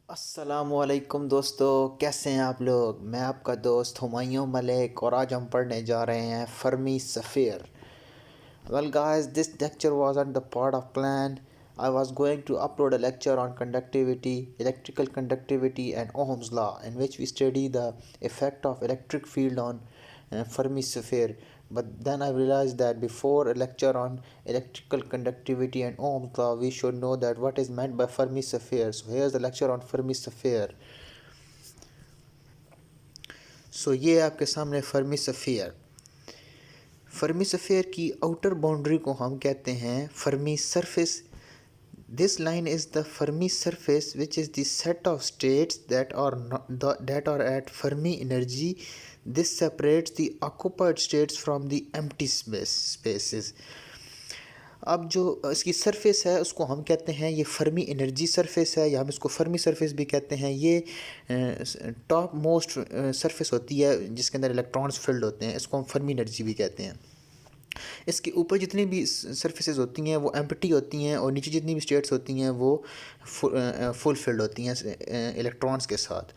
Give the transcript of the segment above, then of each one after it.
अस्सलामुअलैकुम दोस्तों, कैसे हैं आप लोग। मैं आपका दोस्त हुमायूं मलिक और आज हम पढ़ने जा रहे हैं Fermi sphere. Well guys, this lecture wasn't the part of plan. I was going to upload a lecture on conductivity, electrical conductivity and Ohm's law, in which we study the effect of electric field on Fermi sphere. But then I realized that before a lecture on electrical conductivity and Ohm's law, we should know that what is meant by Fermi sphere. So here's the lecture on Fermi sphere. ये आपके सामने Fermi sphere. Fermi sphere की outer boundary को हम कहते हैं Fermi surface. This line is the Fermi surface which is the set of states that are at Fermi energy. This separates the occupied states from the empty spaces. अब जो इसकी surface है उसको हम कहते हैं ये फर्मी एनर्जी सरफेस है, या हम इसको फर्मी सरफेस भी कहते हैं। ये टॉप मोस्ट सरफेस होती है जिसके अंदर इलेक्ट्रॉन्स फिल्ड होते हैं, इसको हम फर्मी एनर्जी भी कहते हैं। इसके ऊपर जितनी भी सरफेसेस होती हैं वो एम्प्टी होती हैं और नीचे जितनी भी स्टेट्स होती हैं वो फुल फिल्ड होती हैं इलेक्ट्रॉन्स के साथ।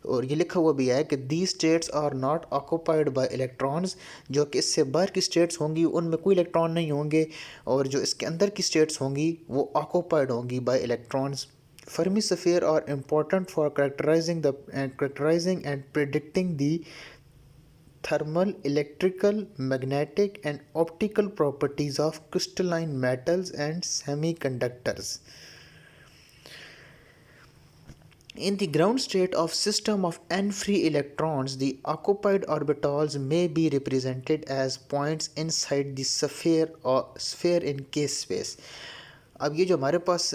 और ये लिखा हुआ भी है कि the states are not occupied by electrons, जो कि इससे बाहर की स्टेट्स होंगी उनमें कोई इलेक्ट्रॉन नहीं होंगे, और जो इसके अंदर की स्टेट्स होंगी वो ऑक्यूपाइड होंगी bye electrons. Fermi sphere are important for characterizing and predicting the thermal, electrical, magnetic and optical properties of crystalline metals and semiconductors. In the ground state of system of n-free electrons, the occupied orbitals may be represented as points inside the sphere in k space. अब ये जो हमारे पास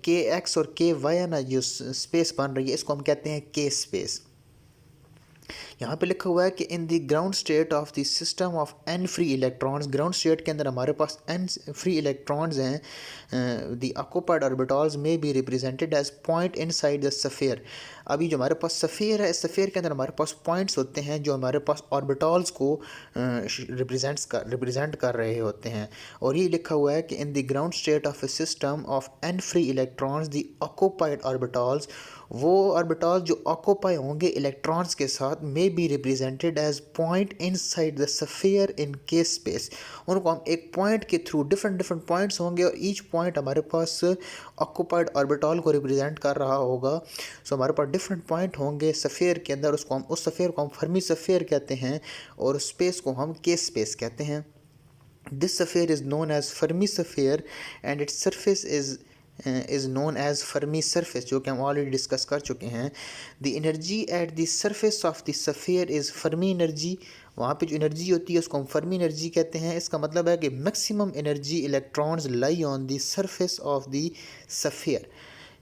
के x और के Y है ना, जो स्पेस बन रही है, इसको हम कहते हैं के स्पेस. यहाँ पे लिखा हुआ है कि in the ground state of the system of N free electrons, ground state के अंदर हमारे पास एन फ्री इलेक्ट्रॉन्स हैं. द ऑक्यूपाइड ऑर्बिटल्स में be represented as point inside the sphere. अभी जो हमारे पास सफ़ियर है, इस सफ़ियर के अंदर हमारे पास पॉइंट्स होते हैं जो हमारे पास ऑर्बिटल्स को रिप्रेजेंट कर रहे होते हैं. और ये लिखा हुआ है कि in the ground state of a system of N free electrons the occupied orbitals, वो ऑर्बिटल जो ऑक्यूपाई होंगे इलेक्ट्रॉन्स के साथ, may be represented as point inside the sphere in k space. उनको हम एक पॉइंट के थ्रू डिफरेंट पॉइंट्स होंगे और ईच पॉइंट हमारे पास ऑक्यूपाइड ऑर्बिटल को रिप्रेजेंट कर रहा होगा. सो हमारे पास डिफरेंट पॉइंट होंगे सफ़ियर के अंदर, उस सफ़ियर को हम फर्मी सफ़ियर कहते हैं और स्पेस को हम के स्पेस कहते हैं. This sphere is known as Fermi sphere and its surface is known as Fermi surface, जो कि हम ऑलरेडी डिस्कस कर चुके हैं. The energy at the surface of the sphere is Fermi energy. वहाँ पे जो एनर्जी होती है उसको हम फर्मी एनर्जी कहते हैं. इसका मतलब है कि maximum energy electrons lie on the surface of the sphere.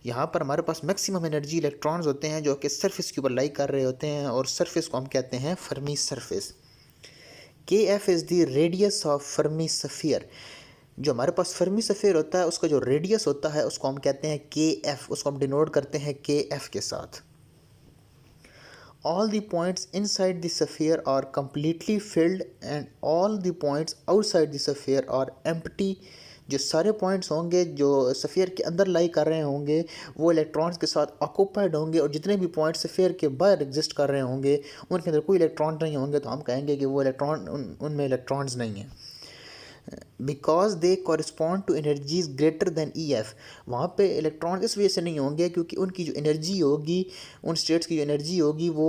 यहाँ पर हमारे पास मैक्सिमम एनर्जी इलेक्ट्रॉन्स होते हैं जो कि सरफेस के ऊपर लाई कर रहे होते हैं, और सरफेस को हम कहते हैं फर्मी सरफेस. के F is the radius of Fermi sphere. जो हमारे पास फर्मी सफ़ियर होता है उसका जो रेडियस होता है उसको हम कहते हैं के एफ, उसको हम डिनोट करते हैं के एफ के साथ. All the points inside the sphere are completely filled and all the points outside the sphere are empty. जो सारे पॉइंट्स होंगे जो सफ़ियर के अंदर लाई कर रहे होंगे वो इलेक्ट्रॉन्स के साथ ऑक्यूपाइड होंगे, और जितने भी पॉइंट्स सफ़ियर के बाहर एग्जिस्ट कर रहे होंगे उनके अंदर कोई इलेक्ट्रॉन नहीं होंगे, तो हम कहेंगे कि वो उनमें इलेक्ट्रॉन्स नहीं हैं. Because they correspond to energies greater than E F. वहाँ पे इलेक्ट्रॉन इस वजह से नहीं होंगे क्योंकि उनकी जो एनर्जी होगी, उन स्टेट्स की जो एनर्जी होगी वो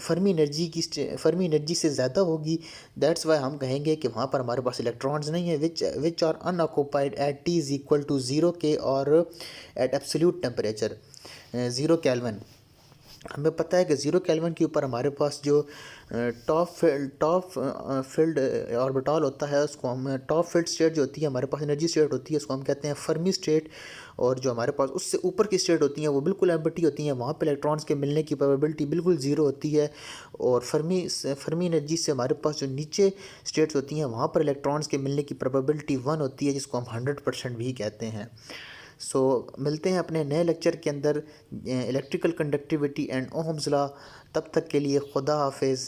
फर्मी एनर्जी से ज़्यादा होगी. दैट्स वाई हम कहेंगे कि वहाँ पर हमारे पास इलेक्ट्रॉन्स नहीं है which are unoccupied at T is equal to zero K और एट एब्सोल्यूट टेम्परेचर 0 केल्विन. हमें पता है कि 0 केल्विन के ऊपर हमारे पास जो टॉप फील्ड ऑर्बिटल होता है उसको हम टॉप फील्ड स्टेट जो होती है हमारे पास एनर्जी स्टेट होती है उसको हम कहते हैं फर्मी स्टेट. और जो हमारे पास उससे ऊपर की स्टेट होती हैं वो बिल्कुल एम्प्टी होती हैं, वहाँ पे इलेक्ट्रॉन्स के मिलने की प्रोबेबिलिटी बिल्कुल ज़ीरो होती है. और फर्मी एनर्जी से हमारे पास जो नीचे स्टेट्स होती हैं वहाँ पर इलेक्ट्रॉन्स के मिलने की प्रोबेबिलिटी 1 होती है, जिसको हम 100% भी कहते हैं. मिलते हैं अपने नए लेक्चर के अंदर electrical conductivity and Ohm's law. तब तक के लिए खुदा हाफिज़.